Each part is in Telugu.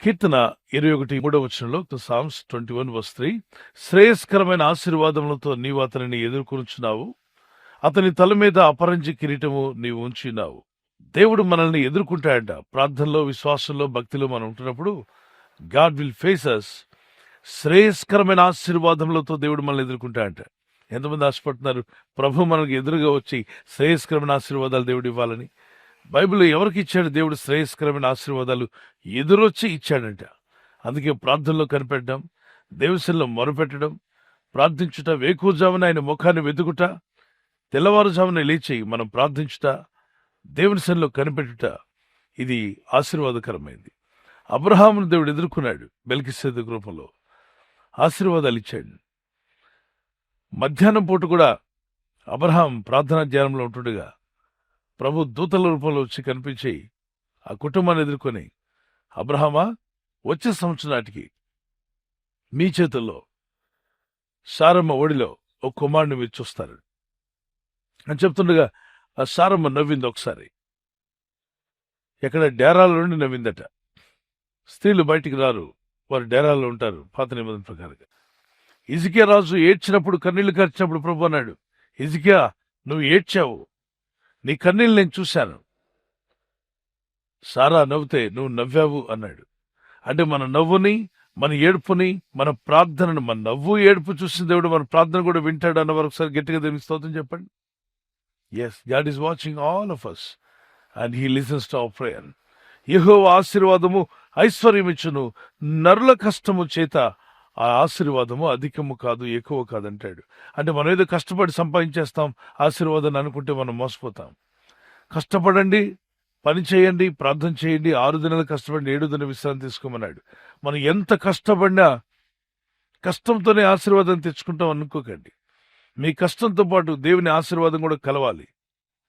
కీర్తన 21:3 సామ్స్ 21:3 శ్రేయస్కరమైన ఆశీర్వాదములతో నీవు అతనిని ఎదుర్కొనుచున్నావు, అతని తల మీద అపరంజి కిరీటము నీవు ఉంచినావు. దేవుడు మనల్ని ఎదుర్కొంటాడంట. ప్రార్థనలో, విశ్వాసంలో, భక్తిలో మనం ఉంటున్నప్పుడు గాడ్ విల్ ఫేస్ అస్. శ్రేయస్కరమైన ఆశీర్వాదములతో దేవుడు మనల్ని ఎదుర్కొంటాడంట. ఎంతమంది ఆశపడుతున్నారు ప్రభు మనకు ఎదురుగా వచ్చి శ్రేయస్కరమైన ఆశీర్వాదాలు దేవుడు ఇవ్వాలని? బైబిల్లో ఎవరికి ఇచ్చాడు దేవుడు శ్రేయస్కరమైన ఆశీర్వాదాలు? ఎదురొచ్చి ఇచ్చాడంట. అందుకే ప్రార్థనలో కనిపెట్టడం, దేవునిలో మొరపెట్టడం, ప్రార్థించుట, వేకువజామున ఆయన ముఖాన్ని వెతుకుట, తెల్లవారుజామున లేచి మనం ప్రార్థించుట, దేవుని సన్నిధిలో కనిపెట్టుట, ఇది ఆశీర్వాదకరమైంది. అబ్రహామును దేవుడు ఎదుర్కొన్నాడు. మెల్కీసెదెకు రూపంలో ఆశీర్వాదాలు ఇచ్చాడు. మధ్యాహ్నం పూట కూడా అబ్రహాం ప్రార్థనా ధ్యానంలో ఉంటుండగా ప్రభు దూతల రూపంలో వచ్చి కనిపించి ఆ కుటుంబాన్ని ఎదుర్కొని, అబ్రహామా, వచ్చే సంవత్సరం నాటికి మీ చేతుల్లో సారమ్మ ఒడిలో ఒక కుమారుని మీరు చూస్తారు అని చెప్తుండగా ఆ సారమ్మ నవ్వింది. ఒకసారి ఎక్కడ డేరాల నుండి నవ్విందట. స్త్రీలు బయటికి రారు, వారు డేరాల్లో ఉంటారు పాత నిబంధన ప్రకారంగా. హిజ్కియా రాజు ఏడ్చినప్పుడు, కన్నీళ్లు కార్చినప్పుడు ప్రభు అన్నాడు, హిజ్కియా, నువ్వు ఏడ్చావు, నీ కన్నీళ్ళు నేను చూశాను. సారా నవ్వుతే నువ్వు నవ్వావు అన్నాడు. అంటే మన నవ్వుని, మన ఏడుపుని, మన ప్రార్థనను, మన నవ్వు ఏడుపు చూసిన దేవుడు మన ప్రార్థన కూడా వింటాడు అన్న వరకు ఒకసారి గట్టిగా దేవునికి స్తోత్రం చెప్పండి. Yes, God is watching all of us and he listens to our prayer. యెహోవా ఆశీర్వాదము ఐశ్వర్యమిచ్చును, నరుల కష్టము చేత ఆ ఆశీర్వాదము అధికము కాదు, ఎక్కువ కాదంటాడు. అంటే మనం ఏదో కష్టపడి సంపాదించేస్తాం ఆశీర్వాదాన్ని అనుకుంటే మనం మోసపోతాం. కష్టపడండి, పని చేయండి, ప్రార్థన చేయండి, 6 దినాలు కష్టపడి 7 దిన విశ్రాంతి తీసుకోమన్నాడు. మనం ఎంత కష్టపడినా కష్టంతోనే ఆశీర్వాదం తెచ్చుకుంటాం అనుకోకండి. మీ కష్టంతో పాటు దేవుని ఆశీర్వాదం కూడా కలవాలి.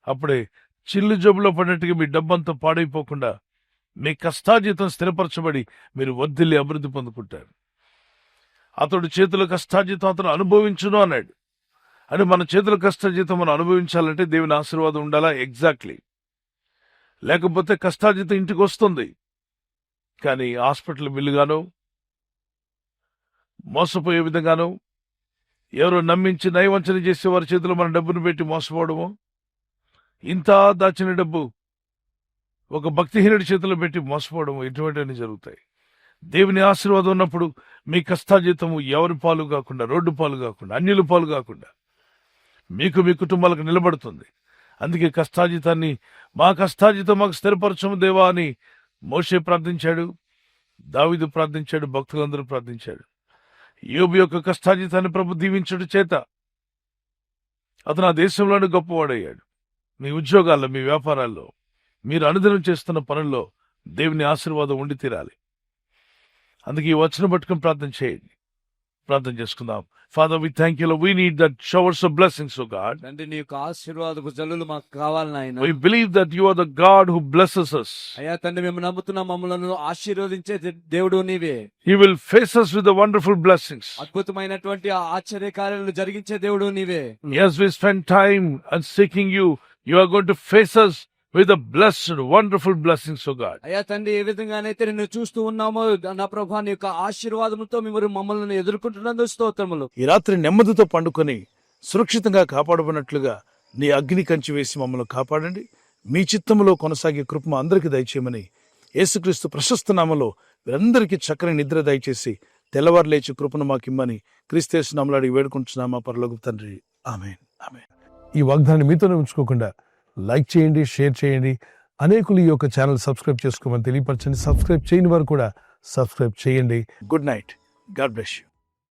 అప్పుడే చిల్లు జబ్బులో పడినట్టుగా మీ డబ్బంతా పాడైపోకుండా మీ కష్టాజీతం స్థిరపరచబడి మీరు వర్ధిల్లి అభివృద్ధి పొందుకుంటారు. అతడు చేతుల కష్టాజీతం అతను అనుభవించును అన్నాడు. అని మన చేతుల కష్టాజీతం మనం అనుభవించాలంటే దేవుని ఆశీర్వాదం ఉండాలా? ఎగ్జాక్ట్లీ. లేకపోతే కష్టాజీతం ఇంటికి వస్తుంది, కానీ హాస్పిటల్ బిల్లుగానో, మోసపోయే విధంగానో, ఎవరో నమ్మించి నయవంచన చేసే వారి చేతిలో మన డబ్బును పెట్టి మోసపోవడము, ఇంత దాచిన డబ్బు ఒక భక్తిహీనుడి చేతిలో పెట్టి మోసపోవడము, ఇటువంటివన్నీ జరుగుతాయి. దేవుని ఆశీర్వాదం ఉన్నప్పుడు మీ కష్టాజీతము ఎవరి పాలు కాకుండా, రోడ్డు పాలు కాకుండా, అన్యుల పాలు కాకుండా మీకు, మీ కుటుంబాలకు నిలబడుతుంది. అందుకే కష్టాజీతాన్ని, మా కష్టాజీతం మాకు స్థిరపరచము దేవా అని మోషే ప్రార్థించాడు, దావీదు ప్రార్థించాడు, భక్తులందరూ ప్రార్థించాడు. యోబు యొక్క కష్టాజీతాన్ని ప్రభు దీవించడం చేత అతను ఆ దేశంలోనే గొప్పవాడయ్యాడు. మీ ఉద్యోగాల్లో, మీ వ్యాపారాల్లో, మీరు అనుదినం చేస్తున్న పనుల్లో దేవుని ఆశీర్వాదం ఉండి తీరాలి. అందుకే ఈ వచనం పట్టుకుని ప్రార్థన చేయండి. ప్రార్థన చేసుకుందాం. Father, we thank you. We need that showers of blessings, O God. తండ్రి, నీ యొక్క ఆశీర్వాదపు జల్లులు మాకు కావాలి నాయన. We believe that you are the God who blesses us. అయ్యా తండ్రి, మేము నమ్ముతున్నాం, మమ్మల్ని ఆశీర్వదించే దేవుడు నీవే. He will face us with the wonderful blessings. అద్భుతమైనటువంటి ఆశ్చర్య కార్యాలను జరిగించే దేవుడు నీవే. As we spend time and seeking you, you are going to face us with the blessed, wonderful blessings, O God. అయ్యా తండ్రి, ఏ విధంగానైతే నిన్ను చూస్తూ ఉన్నామో నా ప్రభు, నీ యొక్క ఆశీర్వాదములతో మేము మమ్మల్ని ఎదుర్కొంటున్నందుకు స్తోత్రములు. ఈ రాత్రి నెమ్మదితో పండుకొని సురక్షితంగా కాపాడబడినట్లుగా నీ అగ్ని కంచి వేసి మమ్మల్ని కాపాడండి. మీ చిత్తములో కొనసాగే కృప అందరికీ దయచేయమని యేసుక్రీస్తు ప్రశస్త నామములో వీరందరికీ చక్కని నిద్ర దయచేసి తెల్లవారు లేచి కృపను మాకిమ్మని క్రీస్తు నామములో అడిగి వేడుకుంటున్నామా పరలోకపు తండ్రి. ఆమేన్, ఆమేన్. ఈ వాగ్దానాన్ని మీతోనే ఉంచుకోకుండా లైక్ చేయండి, షేర్ చేయండి. అనేకులు ఈ యొక్క ఛానల్ సబ్స్క్రైబ్ చేసుకోమని తెలియపరచండి. సబ్స్క్రైబ్ చేయని వారు కూడా సబ్స్క్రైబ్ చేయండి. Good night. God bless you.